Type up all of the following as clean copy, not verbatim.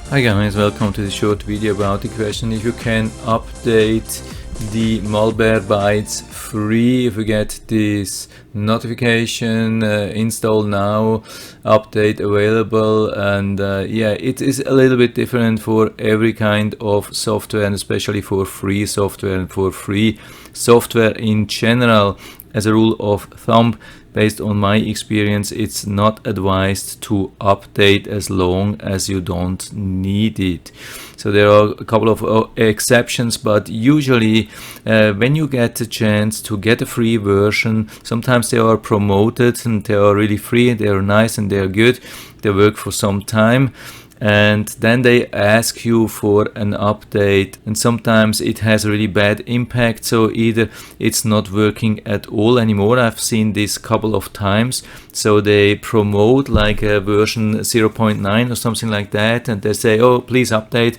Hi guys, welcome to the short video about the question if you can update the Malwarebytes free. If you get this notification, install now, update available, and yeah, it is a little bit different for every kind of software, and especially for free software and for free software in general. As a rule of thumb, based on my experience, it's not advised to update as long as you don't need it. So there are a couple of exceptions, but usually when you get the chance to get a free version, sometimes they are promoted and they are really free and they are nice and they are good. They work for some time. And then they ask you for an update, and sometimes it has a really bad impact, so either it's not working at all anymore. I've seen this a couple of times. So they promote like a version 0.9 or something like that, and they say, oh, please update,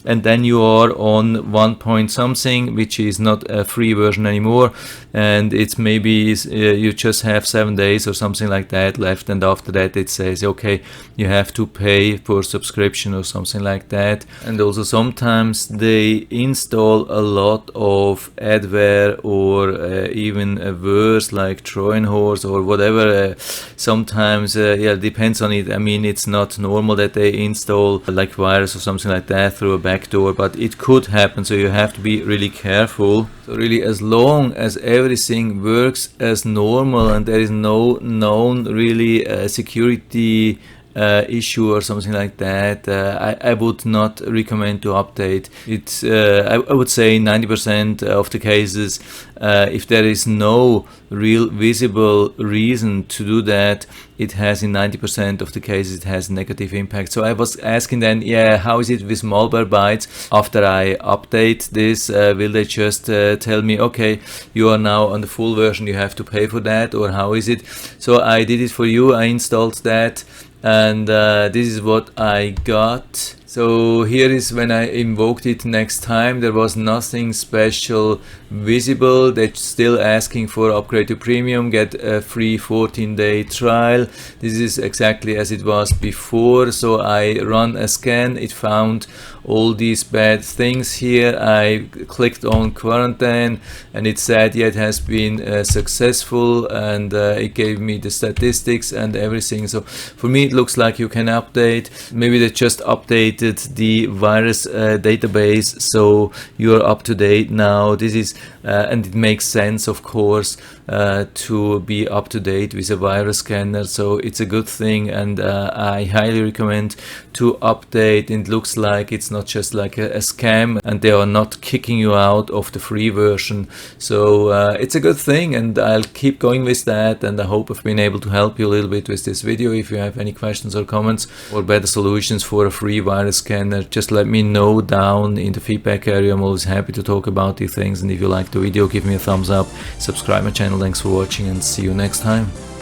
and then you are on 1 point something, which is not a free version anymore, and it's maybe you just have 7 days or something like that left, and after that it says, okay, you have to pay for subscription or something like that. And also sometimes they install a lot of adware or even a verse like Trojan horse or whatever. Sometimes yeah, it depends on it. I mean, it's not normal that they install like virus or something like that through a backdoor, but it could happen, so you have to be really careful. So really, as long as everything works as normal and there is no known really security issue or something like that, I would not recommend to update. It's I would say 90% of the cases, if there is no real visible reason to do that, it has in 90% of the cases it has negative impact. So I was asking then, yeah, how is it with Malwarebytes? After I update this, will they just tell me, okay, you are now on the full version, you have to pay for that, or how is it? So I did it for you. I installed that, and this is what I got. So here is when I invoked it next time. There was nothing special visible. They're still asking for upgrade to premium, get a free 14-day trial. This is exactly as it was before. So I run a scan, it found all these bad things here. I clicked on quarantine and it said, yeah, it has been successful, and it gave me the statistics and everything. So for me it looks like you can update. Maybe they just updated the virus database, so you're up to date now. This is and it makes sense, of course, to be up to date with a virus scanner, so it's a good thing, and I highly recommend to update. It looks like it's not just like a scam, and they are not kicking you out of the free version, so it's a good thing, and I'll keep going with that. And I hope I've been able to help you a little bit with this video. If you have any questions or comments or better solutions for a free virus scanner, just let me know down in the feedback area. I'm always happy to talk about these things, and if you like the video, give me a thumbs up, subscribe my channel. Thanks for watching, and see you next time.